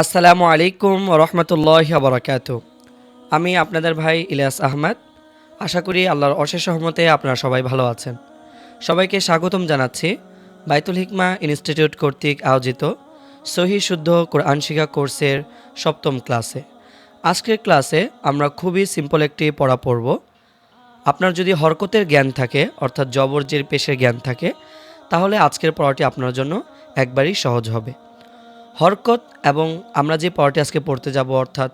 আসসালামু আলাইকুম রহমতুল্লাহ বরকাত। আমি আপনাদের ভাই ইলিয়াস আহমেদ। আশা করি আল্লাহর অশেষ রহমতে আপনারা সবাই ভালো আছেন। সবাইকে স্বাগতম জানাচ্ছি বাইতুল হিকমা ইনস্টিটিউট কর্তৃক আয়োজিত সহি শুদ্ধ কোরআন শিক্ষা কোর্সের সপ্তম ক্লাসে। আজকের ক্লাসে আমরা খুবই সিম্পল একটি পড়া পড়ব। আপনার যদি হরকতের জ্ঞান থাকে, অর্থাৎ জবর জের পেশের জ্ঞান থাকে, তাহলে আজকের পড়াটি আপনার জন্য একবারই সহজ হবে। হরকত এবং আমরা যে পড়াটি আজকে পড়তে যাব, অর্থাৎ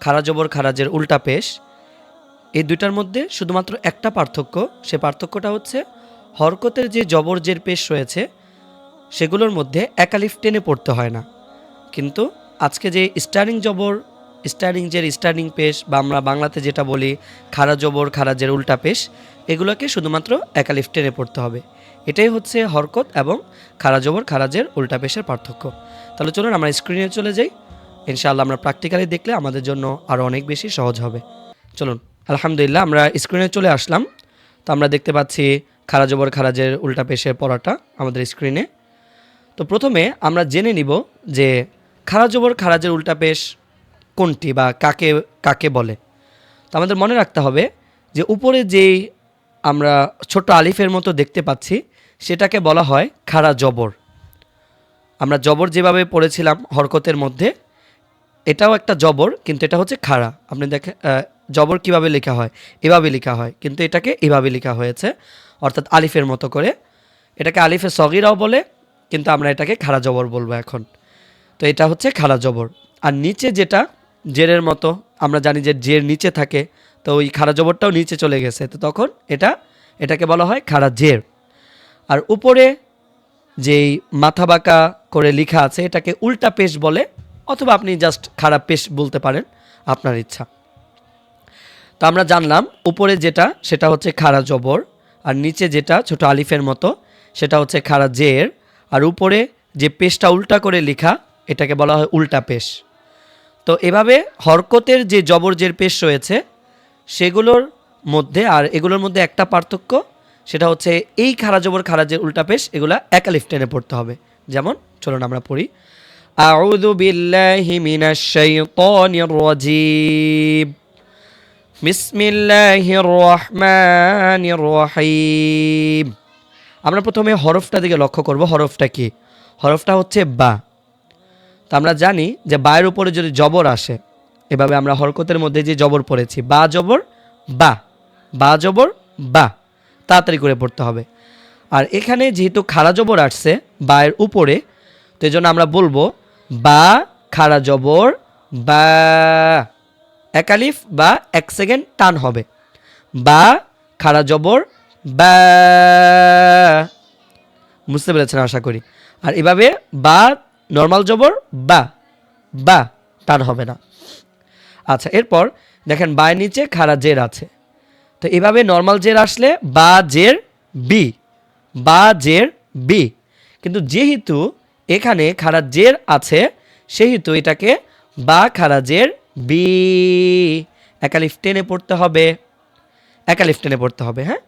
খারা জবর খারাজের উল্টা পেশ, এই দুইটার মধ্যে শুধুমাত্র একটা পার্থক্য। সে পার্থক্যটা হচ্ছে হরকতের যে জবর জের পেশ রয়েছে সেগুলোর মধ্যে একালিফ টেনে পড়তে হয় না, কিন্তু আজকে যে স্টার্নিং জের স্টার্নিং পেশ বা আমরা বাংলাতে যেটা বলি খারা জবর খারাজের উল্টা পেশ, এগুলোকে শুধুমাত্র একালিফ টেনে পড়তে হবে। এটাই হচ্ছে হরকত এবং খারা জবর খারাজের উল্টা পেশের পার্থক্য। তাহলে চলুন আমরা স্ক্রিনে চলে যাই। ইনশাআল্লাহ আমরা প্র্যাকটিক্যালি দেখলে আমাদের জন্য আরও অনেক বেশি সহজ হবে। চলুন, আলহামদুলিল্লাহ আমরা স্ক্রিনে চলে আসলাম। তো আমরা দেখতে পাচ্ছি খারা জবর খারাজের উল্টা পেশের পড়াটা আমাদের স্ক্রিনে। তো প্রথমে আমরা জেনে নিব যে খারা জবর খারাজের উল্টা পেশ কোনটি বা কাকে কাকে বলে। তো আমাদের মনে রাখতে হবে যে উপরে যেই আমরা ছোট আলিফের মতো দেখতে পাচ্ছি সেটাকে বলা হয় খারা জবর। আমরা জবর যেভাবে পড়েছিলাম হরকতের মধ্যে, এটাও একটা জবর, কিন্তু এটা হচ্ছে খাড়া। আপনি দেখেন জবর কিভাবে লেখা হয়, এভাবে লেখা হয়, কিন্তু এটাকে এভাবে লেখা হয়েছে, অর্থাৎ আলিফের মতো করে। এটাকে আলিফে সগিরাও বলে, কিন্তু আমরা এটাকে খাড়া জবর বলবো এখন। তো এটা হচ্ছে খাড়া জবর। আর নিচে যেটা জেরের মতো, আমরা জানি যে জের নিচে থাকে, তো ওই খাড়া জবরটাও নিচে চলে গেছে, তো তখন এটাকে বলা হয় খাড়া জের। আর উপরে যেই মাথা বাঁকা করে লেখা আছে এটাকে উল্টা পেশ বলে, অথবা আপনি জাস্ট খারাপ পেশ বলতে পারেন, আপনার ইচ্ছা। তো আমরা জানলাম উপরে যেটা সেটা হচ্ছে খাড়া জবর, আর নিচে যেটা ছোট আলিফের মতো সেটা হচ্ছে খাড়া জের, আর উপরে যে পেশটা উল্টা করে লেখা এটাকে বলা হয় উল্টা পেশ। তো এভাবে হরকতের যে জবর জের পেশ রয়েছে সেগুলোর মধ্যে আর এগুলোর মধ্যে একটা পার্থক্য, সেটা হচ্ছে এই খারা জবর খারাজের উল্টা পেশ এগুলা একালিফ টেনে পড়তে হবে। যেমন চলুন আমরা পড়ি, আউযু বিল্লাহি মিনাশ শাইতানির রাজীম, বিসমিল্লাহির রহমানির রহিম। আমরা প্রথমে হরফটা দিকে লক্ষ্য করব। হরফটা কি? হরফটা হচ্ছে বা। তো আমরা জানি যে বায়ের উপরে যদি জবর আসে, এভাবে আমরা হরকতের মধ্যে যে জবর পড়েছি, বা জবর বা, বা জবর বা, তাড়াতাড়ি করে পড়তে হবে। আর এখানে যেহেতু খাড়া জবর আসছে বায়ের উপরে, তো এই জন্য আমরা বলবো বা খাড়া জবর বা, একালিফ বা এক সেকেন্ড টান হবে, বা খাড়া জবর বা। বুঝতে পেরেছেন আশা করি। আর এভাবে বা নর্মাল জবর বা, বা টান হবে না। আচ্ছা, এরপর দেখেন বায়ের নিচে খাড়া জের আছে, তো এভাবে নর্মাল জের আসলে বা জের বি, বা জের বি। কিন্তু যেহেতু এখানে খাড়া জের আছে সেহেতু এটাকে বা খাড়া জের বি, একালিফ টেনে পড়তে হবে, একালিফ টেনে পড়তে হবে। হ্যাঁ,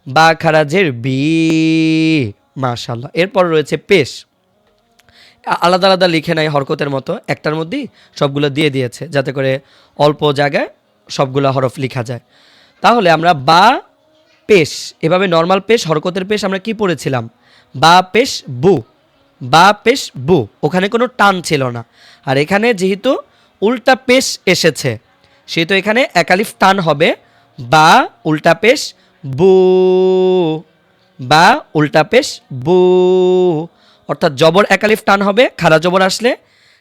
বা খাড়া জের বি, মাশাআল্লাহ। এরপর রয়েছে পেশ। আলাদা আলাদা লিখে নাই হরকতের মতো, একটার মধ্যেই সবগুলো দিয়ে দিয়েছে যাতে করে অল্প জায়গায় সবগুলো হরফ লেখা যায়। তাহলে আমরা বা পেশ, এভাবে নর্মাল পেশ হরকতের পেশ আমরা কি পড়েছিলাম? বা পেশ বু, বা পেশ বু, ওখানে কোনো টান ছিল না। আর এখানে যেহেতু উল্টা পেশ এসেছে সেহেতু এখানে একালিফ টান হবে, বা উল্টা পেশ বু, বা উল্টা পেশ বু। অর্থাৎ জবর একালিফ টান হবে খাড়া জবর আসলে,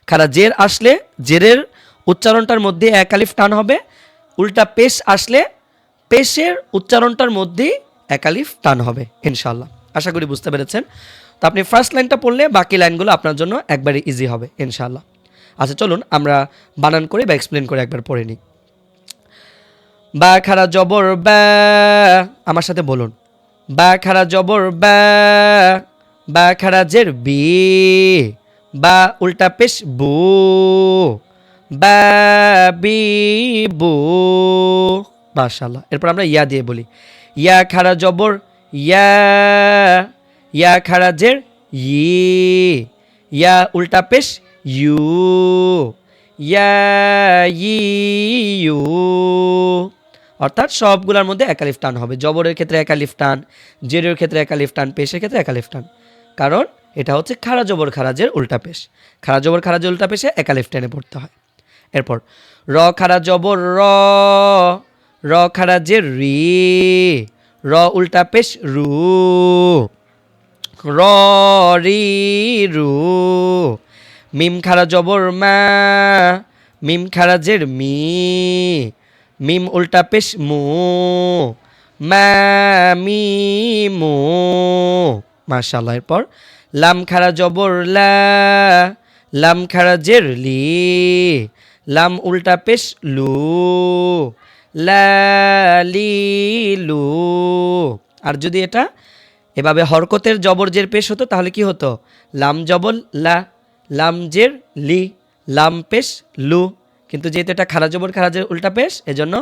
খাড়া জের আসলে জেরের উচ্চারণটার মধ্যে একালিফ টান হবে, উল্টা পেশ আসলে পেশের উচ্চারণটার মধ্যেই একালিফ টান হবে। ইনশাআল্লাহ আশা করি বুঝতে পেরেছেন। তো আপনি ফার্স্ট লাইনটা পড়লে বাকি লাইনগুলো আপনার জন্য একবারে ইজি হবে ইনশাআল্লাহ। আচ্ছা চলুন আমরা বানান করে বা এক্সপ্লেন করে একবার পড়ে নিই। বা খাড়া জবর বা, আমার সাথে বলুন, বা খাড়া জবর বা, বা খাড়া জের বি, বা উল্টা পেশ বু, বা বি বু, মাশাআল্লাহ। এরপর আমরা ইয়া দিয়ে বলি, ইয়া খাড়া জবর ইয়া, ইয়া খাড়া জের ই, ইয়া উল্টা পেশ ইউ, ইয়া, ই, ইউ। অর্থাৎ সবগুলোর মধ্যে একালিফ টান হবে। জবরের ক্ষেত্রে একালিফ টান, জেরের ক্ষেত্রে একালিফ টান, পেশের ক্ষেত্রে একালিফ টান। কারণ এটা হচ্ছে খাড়া জবর খারাজের উল্টা পেশ। খাড়া জবর খারাজের উল্টা পেশে একালিফ টেনে পড়তে হয়। এরপর র খাড়া জবর র, র খারাজের রি, র উল্টা পেশ রু, র, রি, রু। মিম খাড়া জবর মা, মিম খারাজের মি, মিম উল্টা পেশ মু, মা, মি, মু। মাশাআল্লাহ। এরপর লাম খাড়া জবর লা, লাম খারাজের লি, লাম উল্টা পেশ লু, লা, লি, লু। আর যদি এটা এভাবে হরকতের জবর জের পেশ হতো তাহলে কি হতো? লাম জবর লা, লাম জের লি, লাম পেশ লু। কিন্তু যেহেতু এটা খারা জবর খারাজের উল্টা পেশ, এজন্য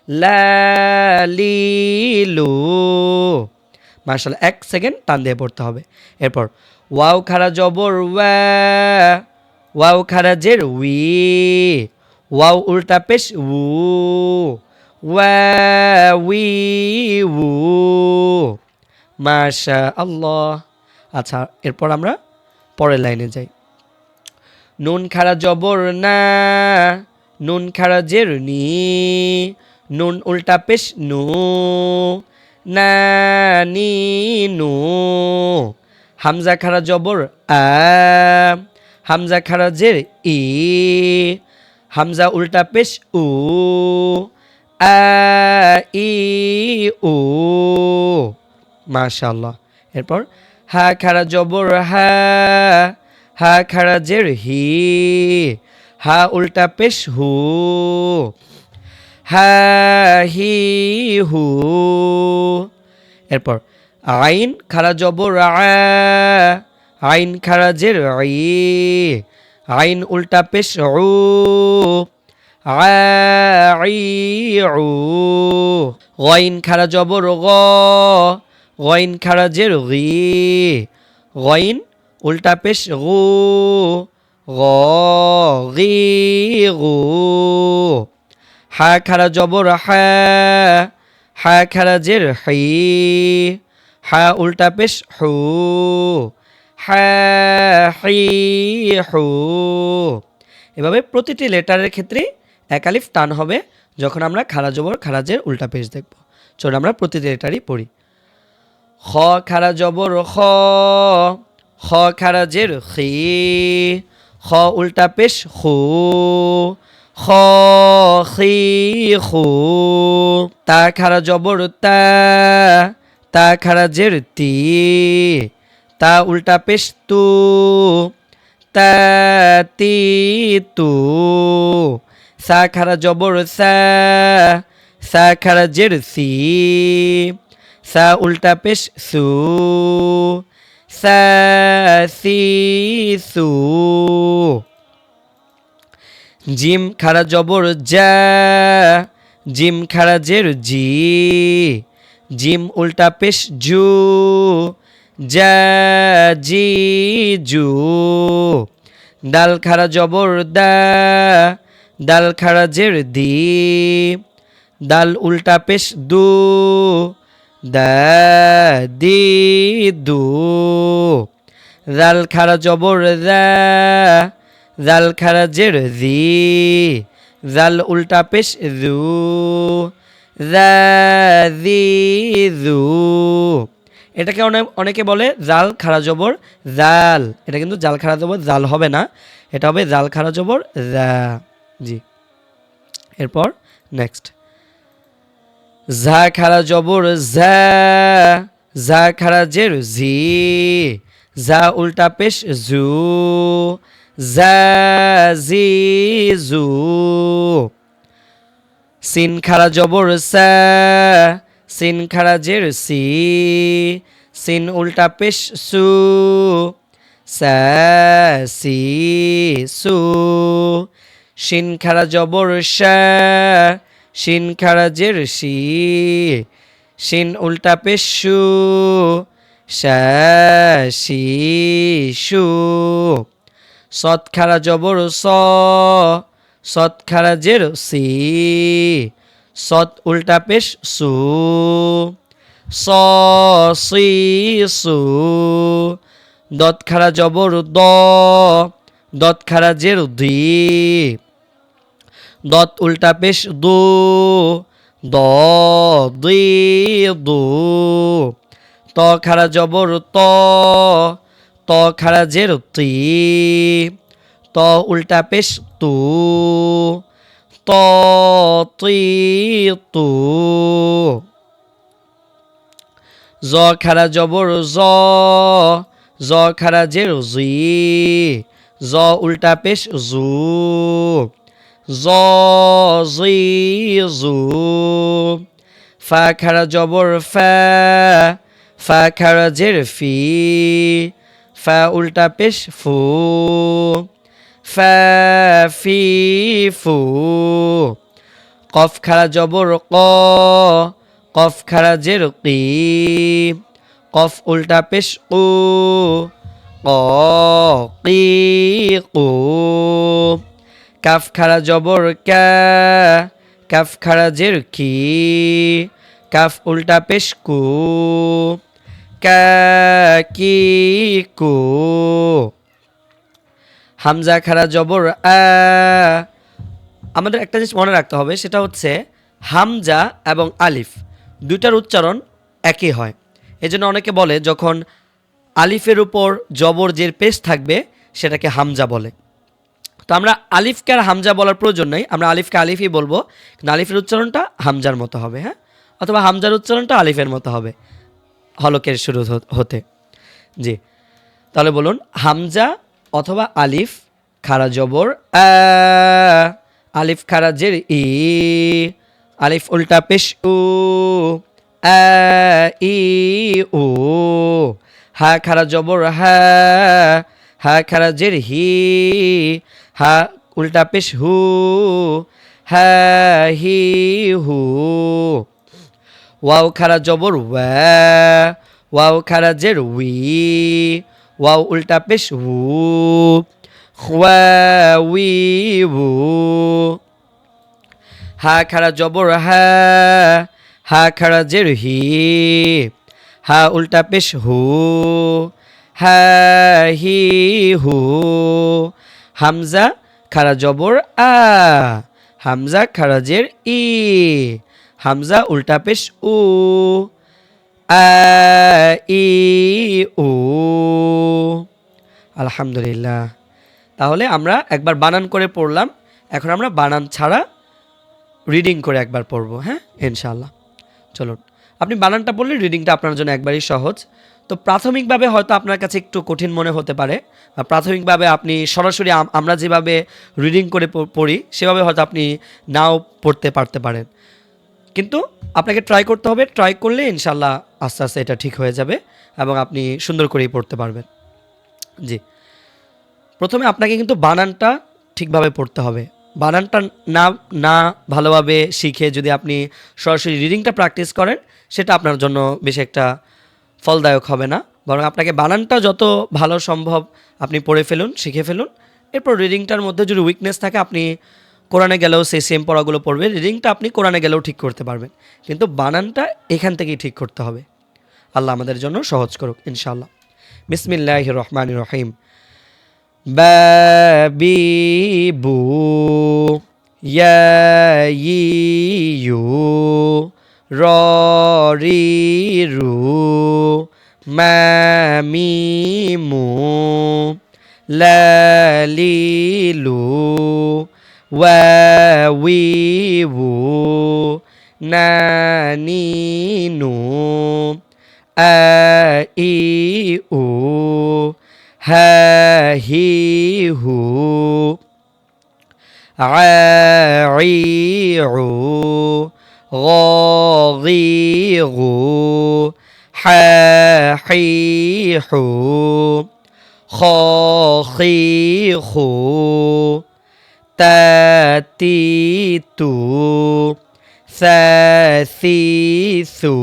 লা, লি, লু। মাশাআল্লাহ, 1 সেকেন্ড টান দিয়ে পড়তে হবে। এরপর ওয়াও খারা জবর ওয়া, ওয়াও খারাজের উই, ওয়াও উল্টা পেশ উ, ওয়া, উই, উ। মাশাআল্লাহ। আচ্ছা, এরপর আমরা পরের লাইনে যাই। নুন খাড়া জবর না, নুন খাড়া জের নি, নুন উল্টা পেশ নু, না, নি, নু। হামজা খাড়া জবর আ, হামজা খাড়া জের ই, হামজা উল্টা পেশ উ, আ, ই, উ। মাশাআল্লাহ। এরপর হা খাড়া জবর হা, হা খাড়া জের হি, হা উল্টা পেশ হু, হা, হি, হু। এরপর আইন খাড়া জবর আ, আইন খাড়া জের ই, আইন উল্টা পেশ উ, আ, ই, উ। গইন খাড়া জবর গ, গইন খাড়া জের গি, গইন উল্টা পেশ গু, গ, গি, গু। হা খাড়া জবর হা, হা খাড়া জের হি, হা উল্টা পেশ হু, হা, হি, হু। এভাবে প্রতিটি লেটারের ক্ষেত্রে একালিফ টান হবে যখন আমরা খাড়া জবর খারাজের উল্টা পেশ দেখব। চলো আমরা প্রতিটি লেটারই পড়ি। খ খাড়া জবর খ, খ খারাজের খি, খ উল্টা পেশ খু, খ, খি, খু। তা খাড়া জবর তা, তা খারাজের তি, তা উল্টা পেশ তু, তা, তি, তু। সা খাড়া জবর সা, সা খারাজের সি, সা উল্টা পেশ সু, সা, সি, সু। জিম খাড়া জবর যা, জিম খাড়া জের জি, জিম উল্টা পেশ জু, যা, জি, জু। দাল খাড়া জবর দা, দাল খাড়া জের দি, দাল উল্টা পেশ দু, দা, দি, দু। জাল খাড়া জবর দা, জাল খাড়া জের জি, জাল উল্টা পেশ জু, জা, জি, জু। এটাকে অনেকে বলে জাল খাড়া জবর জাল, এটা কিন্তু জাল খাড়া জবর জাল হবে না, এটা হবে জাল খাড়া জবর জা। জি। এরপর নেক্সট ঝা খাড়া জবর ঝা, ঝা খাড়া জের ঝি, ঝা উল্টা পেশ জু, ঝা, জি, জু। সিন খাড়া জবর সা, সিন খাড়া জের সি, সিন উল্টা পেশ সু, সা, সি, সু। শিন খাড়া জবর শা, শিন খাড়া জের শি, শিন উল্টা পেশ শু, শা, শি, শু। সৎ খারা জবর স, সৎ খারা জের সি, সৎ উল্টা পেশ সু, স সি সু, দত খারা জবর দ, দত খারা জের দি, দত উল্টা পেশ দু, দ দুই দু, ত খারা জবর ত, ত খারা জের তি, ত উল্টা পেশ তু, ত তুই তু, জ খারা জবর জ, জ খারা জের জি, জ উল্টা পেশ জু, জ জি জু, ফা খারা জবর ফা, ফা খারা জের ফি, ফা উল্টা পেশ ফু, ফা ফি ফু, কফ খারা জবর ক, কফ খারা জের কি, কফ উল্টা পেশ কু, ক কি কু, কাফ খারা জবর কা, কাফ খারা জের কি, কাফ উল্টা পেশ কু, কা কি কু, হামজা খারা জবর আ। আমাদের একটা জিনিস মনে রাখতে হবে, সেটা হচ্ছে হামজা এবং আলিফ দুইটার উচ্চারণ একই হয়। এজন্য অনেকে বলে যখন আলিফের উপর জবর জের পেশ থাকবে সেটাকে হামজা বলে। তো আমরা আলিফকে আর হামজা বলার প্রয়োজন নেই, আমরা আলিফকে আলিফই বলবো, কিন্তু আলিফের উচ্চারণটা হামজার মতো হবে, হ্যাঁ, অথবা হামজার উচ্চারণটা আলিফের মতো হবে হলকের শুরু হতে। জি, তাহলে বলুন হামজা অথবা আলিফ খারা জবর আ, আলিফ খারা জের ই, আলিফ উল্টা পেশ উ, আ ই উ, হা খারা জবর হা, হা খারা জের হি, হা উল্টা পেশ হু, হা হি হু, ওয়াও খারা জবর ওয়া, ওয়াও খারা জের উই, ওয়াও উল্টা পেশ উ, ওয়া উই উ, হা খারা জবর হা, হা খারা জের হি, হা উল্টা পেশ হু, হা হি হু, হামজা খারা জবর আ, হামজা খারা জের ই, হামজা উল্টা পেশ উ, আ ই উ। আলহামদুলিল্লাহ। তাহলে আমরা একবার বানান করে পড়লাম, এখন আমরা বানান ছাড়া রিডিং করে একবার পড়বো, হ্যাঁ ইনশাআল্লাহ। চলুন, আপনি বানানটা পড়লে রিডিংটা আপনার জন্য একবারই সহজ। তো প্রাথমিকভাবে হয়তো আপনার কাছে একটু কঠিন মনে হতে পারে, প্রাথমিকভাবে আপনি সরাসরি আমরা যেভাবে রিডিং করে পড়ি সেভাবে হয়তো আপনি নাও পড়তে পারতে পারেন, কিন্তু আপনাকে ট্রাই করতে হবে। ট্রাই করলে ইনশাআল্লাহ আস্তে আস্তে এটা ঠিক হয়ে যাবে এবং আপনি সুন্দর করেই পড়তে পারবেন। জি, প্রথমে আপনাকে কিন্তু বানানটা ঠিকভাবে পড়তে হবে। বানানটা না না ভালোভাবে শিখে যদি আপনি সরাসরি রিডিংটা প্র্যাকটিস করেন সেটা আপনার জন্য বেশি একটা ফলদায়ক হবে না, বরং আপনাকে বানানটা যত ভালো সম্ভব আপনি পড়ে ফেলুন, শিখে ফেলুন। এরপর রিডিংটার মধ্যে যদি উইকনেস থাকে আপনি কোরআনে গেলেও সেই সেম পড়াগুলো পড়বেন, রিডিংটা আপনি কোরআনে গেলেও ঠিক করতে পারবেন, কিন্তু বানানটা এখান থেকেই ঠিক করতে হবে। আল্লাহ আমাদের জন্য সহজ করুক ইনশাআল্লাহ। বিসমিল্লাহির রহমানির রহিম। বাবিবু ইয়াইয়ু ররিরু মামিমু লালিলু ওয়াউইউ নানিনু আইউ হাহিহু আইউ গগিগু হাহিহু খখিখু তাতিতু সাসিসু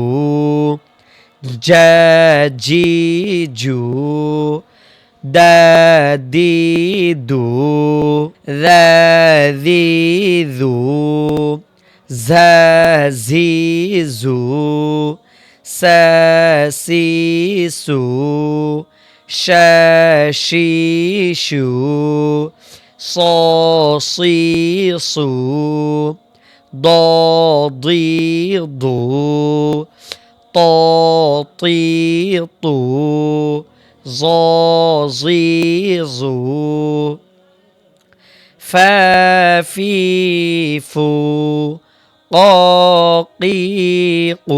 জাজিজু দাদিদু রাদিদু জাজিজু সাসিসু শাশিশু সসিসু ضاضيض طاطيط ظاظيظ فافيف قاقيق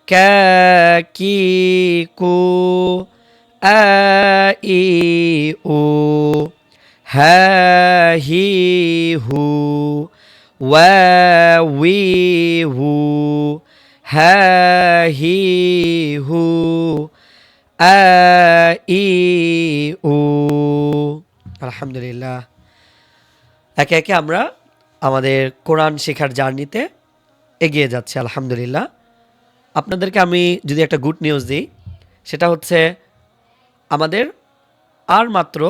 كاكيك آئيء هاهيه واويه هاهيه آئيء আলহামদুলিল্লাহ। একে একে আমরা আমাদের কোরআন শেখার জার্নিতে এগিয়ে যাচ্ছি আলহামদুলিল্লাহ। আপনাদেরকে আমি যদি একটা গুড নিউজ দিই, সেটা হচ্ছে আমাদের আর মাত্র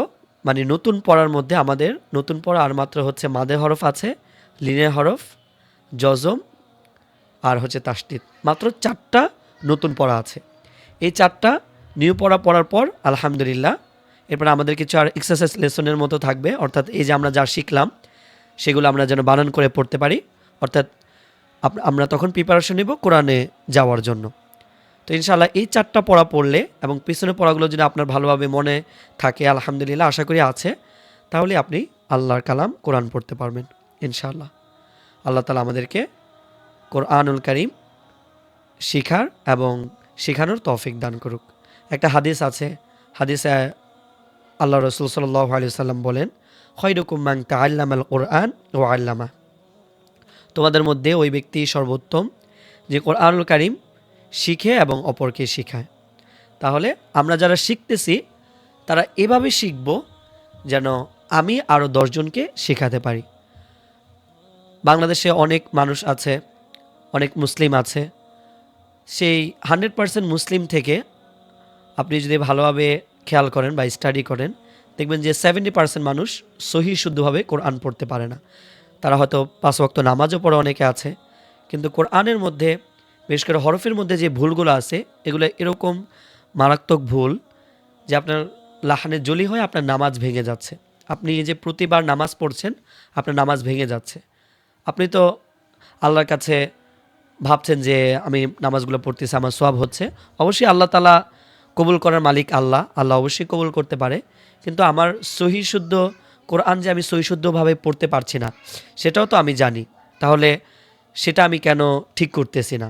মানে নতুন পড়ার মধ্যে আমাদের নতুন পড়া আর মাত্র হচ্ছে মাদে হরফ আছে, লিনে হরফ, জজম আর হচ্ছে তাসদিদ, মাত্র 4টা নতুন পড়া আছে। এই 4টা নিউ পড়া পড়ার পর আলহামদুলিল্লাহ এরপর আমাদের কিছু আর এক্সারসাইজ লেসনের মতো থাকবে, অর্থাৎ এই যে আমরা যা শিখলাম সেগুলো আমরা যেন বানান করে পড়তে পারি, অর্থাৎ আমরা তখন প্রিপারেশন নেব কোরআনে যাওয়ার জন্য। তো ইনশাআল্লাহ এই 4টা পড়া পড়লে এবং পিছনের পড়াগুলো যদি আপনার ভালোভাবে মনে থাকে, আলহামদুলিল্লাহ আশা করি আছে, তাহলে আপনি আল্লাহর কালাম কোরআন পড়তে পারবেন ইনশাআল্লাহ। আল্লাহ তাআলা আমাদেরকে কোরআনুল কারীম শিখার এবং শেখানোর তৌফিক দান করুক। একটা হাদিস আছে, হাদিসে আল্লাহ রাসূল সাল্লাল্লাহু আলাইহি ওয়াসাল্লাম বলেন, খায়রুকুম মান তাআল্লামাল কুরআন ওয়া আল্লামা, তোমাদের মধ্যে ওই ব্যক্তি সর্বোত্তম যে কোরআনুল কারীম শিখে এবং অপরকে শেখায়। তাহলে আমরা যারা শিখতেছি তারা এভাবে শিখব যেন আমি আরও 10 জনকে শেখাতে পারি। বাংলাদেশে অনেক মানুষ আছে, অনেক মুসলিম আছে, সেই 100% মুসলিম থেকে আপনি যদি ভালোভাবে খেয়াল করেন বা স্টাডি করেন, দেখবেন যে 70% মানুষ সহি শুদ্ধভাবে কোরআন পড়তে পারে না। তারা হয়তো 5 ওয়াক্ত নামাজও পড়ে অনেকে আছে, কিন্তু কোরআনের মধ্যে বিশেষ করে হরফের মধ্যে যে ভুলগুলো আছে এগুলো এরকম মারাত্মক ভুল যে আপনার লাহানে জলি হয়ে আপনার নামাজ ভেঙে যাচ্ছে। আপনি যে প্রতিবার নামাজ পড়ছেন আপনার নামাজ ভেঙে যাচ্ছে। আপনি তো আল্লাহর কাছে ভাবছেন যে আমি নামাজগুলো পড়তেছি, আমার সওয়াব হচ্ছে। অবশ্যই আল্লাহ তাআলা কবুল করার মালিক আল্লাহ, আল্লাহ অবশ্যই কবুল করতে পারে, কিন্তু আমার সহি শুদ্ধ কোরআন যে আমি সহি শুদ্ধভাবে পড়তে পারছি না সেটাও তো আমি জানি। তাহলে সেটা আমি কেন ঠিক করতেছি না?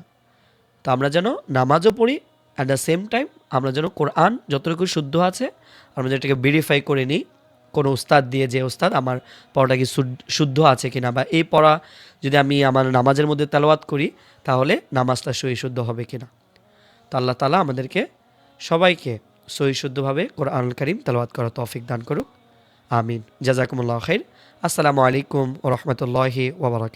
তো আমরা যেন নামাজও পড়ি, অ্যাট দ্য সেম টাইম আমরা যেন কোরআন যতটুকু শুদ্ধ আছে আমরা যেটাকে ভেরিফাই করে নিই কোনো উস্তাদ দিয়ে, যে উস্তাদ আমার পড়াটা কি শুদ্ধ আছে কিনা, বা এই পড়া যদি আমি আমার নামাজের মধ্যে তেলাওয়াত করি তাহলে নামাজটা সহি শুদ্ধ হবে কিনা। তো আল্লাহ তাআলা আমাদেরকে সবাইকে সহি শুদ্ধভাবে কোরআনুল কারীম তেলাওয়াত করার তৌফিক দান করুক, আমিন। জাযাকুমুল্লাহু খাইর। আসসালামু আলাইকুম ওয়া রাহমাতুল্লাহি ওয়া বারাকাতুহু।